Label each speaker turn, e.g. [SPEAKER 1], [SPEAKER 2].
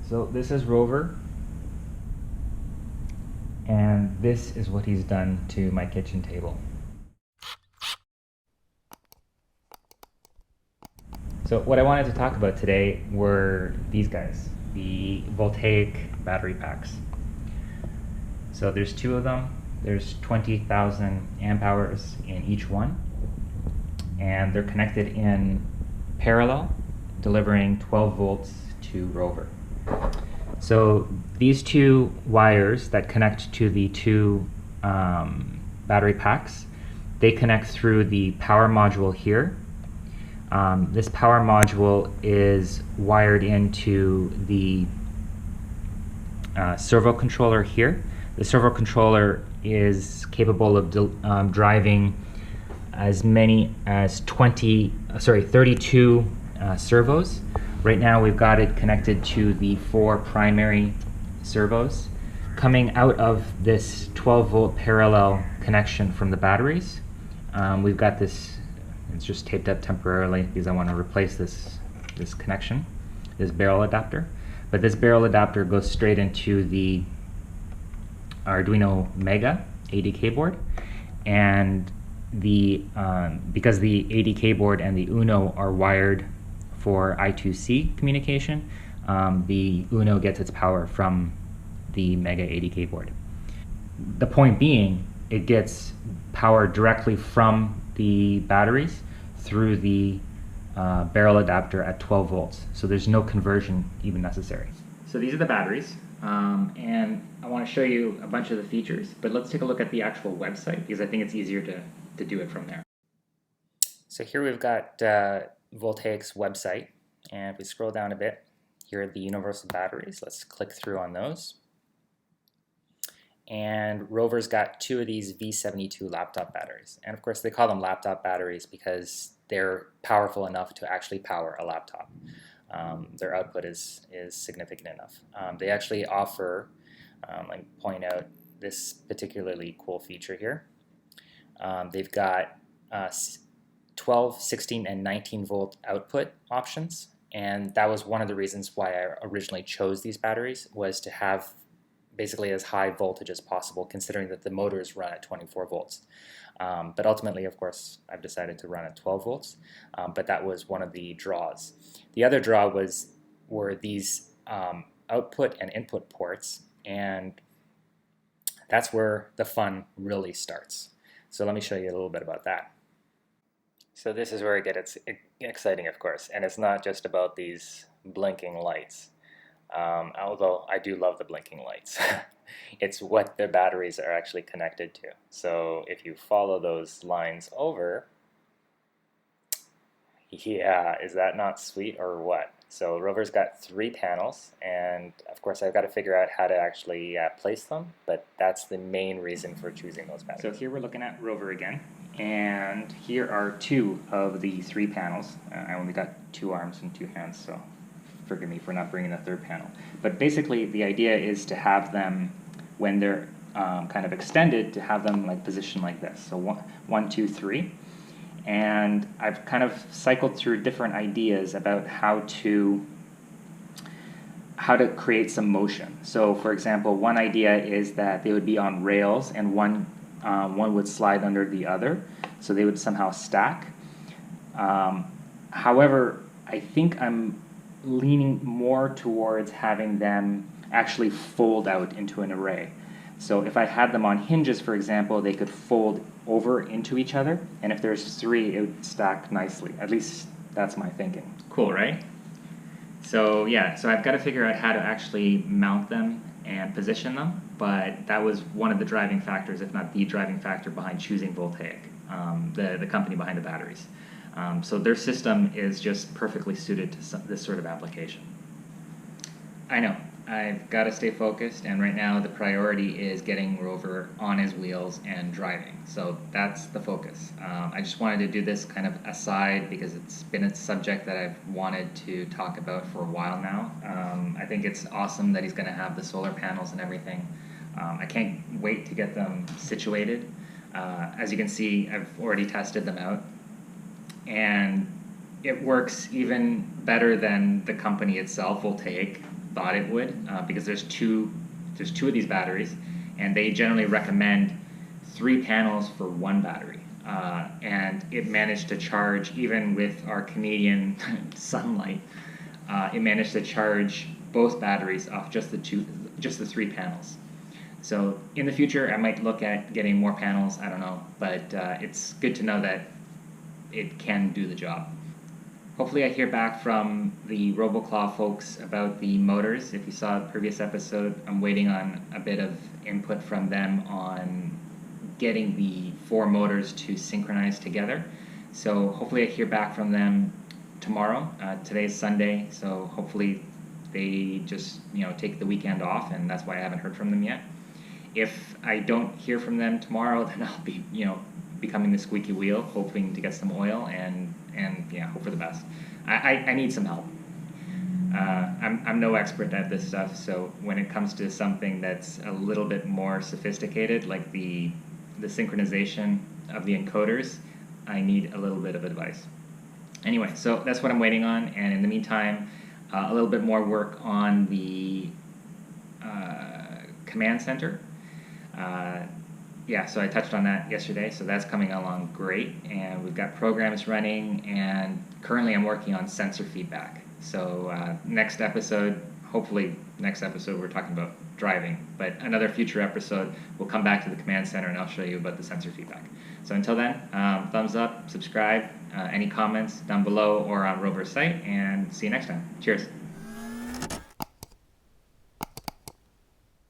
[SPEAKER 1] So this is ROVer, and this is what he's done to my kitchen table. So what I wanted to talk about today were these guys, the voltaic battery packs. So there's two of them. There's 20,000 amp hours in each one, and they're connected in parallel, delivering 12 volts to ROVer. So these two wires that connect to the two battery packs, they connect through the power module here. This power module is wired into the servo controller here. The servo controller is capable of driving as many as 32 servos. Right now we've got it connected to the 4 primary servos. Coming out of this 12 volt parallel connection from the batteries, we've got this, it's just taped up temporarily because I want to replace this connection, this barrel adapter. But this barrel adapter goes straight into the Arduino mAh ADK board, and because the ADK board and the Uno are wired for I2C communication, the Uno gets its power from the mAh ADK board. The point being, it gets power directly from the batteries through the barrel adapter at 12 volts. So there's no conversion even necessary. So these are the batteries, and I want to show you a bunch of the features, but let's take a look at the actual website because I think it's easier to do it from there. So here we've got Voltaic's website, and if we scroll down a bit, here are the universal batteries. Let's click through on those. And ROVer's got 2 of these V72 laptop batteries. And of course they call them laptop batteries because they're powerful enough to actually power a laptop. Their output is significant enough. They actually offer, I point out this particularly cool feature here. They've got 12, 16, and 19 volt output options, and that was one of the reasons why I originally chose these batteries, was to have basically as high voltage as possible, considering that the motors run at 24 volts. But ultimately, of course, I've decided to run at 12 volts, but that was one of the draws. The other draw were these output and input ports, and that's where the fun really starts. So let me show you a little bit about that. So this is where it gets exciting, of course, and it's not just about these blinking lights. Although I do love the blinking lights. It's what the batteries are actually connected to. So if you follow those lines over, yeah, is that not sweet or what? So ROVer's got 3 panels, and of course I've got to figure out how to actually place them, but that's the main reason for choosing those batteries. So here we're looking at ROVer again, and here are 2 of the 3 panels. I only got 2 arms and 2 hands, so forgive me for not bringing a 3rd panel. But basically the idea is to have them, when they're kind of extended, to have them like positioned like this. So 1, 2, 3. And I've kind of cycled through different ideas about how to create some motion. So for example, one idea is that they would be on rails, and one would slide under the other, so they would somehow stack. However, I think I'm leaning more towards having them actually fold out into an array. So if I had them on hinges, for example, they could fold over into each other, and if there's 3, it would stack nicely. At least that's my thinking. Cool, right? So yeah, so I've got to figure out how to actually mount them and position them, but that was one of the driving factors, if not the driving factor, behind choosing Voltaic, the company behind the batteries. So their system is just perfectly suited to this sort of application. I know, I've got to stay focused, and right now the priority is getting ROVer on his wheels and driving. So that's the focus. I just wanted to do this kind of aside because it's been a subject that I've wanted to talk about for a while now. I think it's awesome that he's going to have the solar panels and everything. I can't wait to get them situated. As you can see, I've already tested them out, and it works even better than the company itself, Voltaic. thought it would, because there's two of these batteries, and they generally recommend 3 panels for 1 battery. And it managed to charge, even with our Canadian sunlight, it managed to charge both batteries off just the 3 panels. So in the future, I might look at getting more panels. I don't know, but it's good to know that it can do the job. Hopefully I hear back from the RoboClaw folks about the motors. If you saw the previous episode, I'm waiting on a bit of input from them on getting the 4 motors to synchronize together. So hopefully I hear back from them tomorrow. Today's Sunday, so hopefully they just take the weekend off, and that's why I haven't heard from them yet. If I don't hear from them tomorrow, then I'll be becoming the squeaky wheel, hoping to get some oil and hope for the best. I need some help. I'm no expert at this stuff, so when it comes to something that's a little bit more sophisticated, like the synchronization of the encoders, I need a little bit of advice. Anyway, so that's what I'm waiting on, and in the meantime, a little bit more work on the command center. So I touched on that yesterday, so that's coming along great, and we've got programs running, and currently I'm working on sensor feedback. So hopefully next episode we're talking about driving, but another future episode we'll come back to the command center and I'll show you about the sensor feedback. So until then, thumbs up, subscribe, any comments down below or on ROVer's site, and see you next time. Cheers.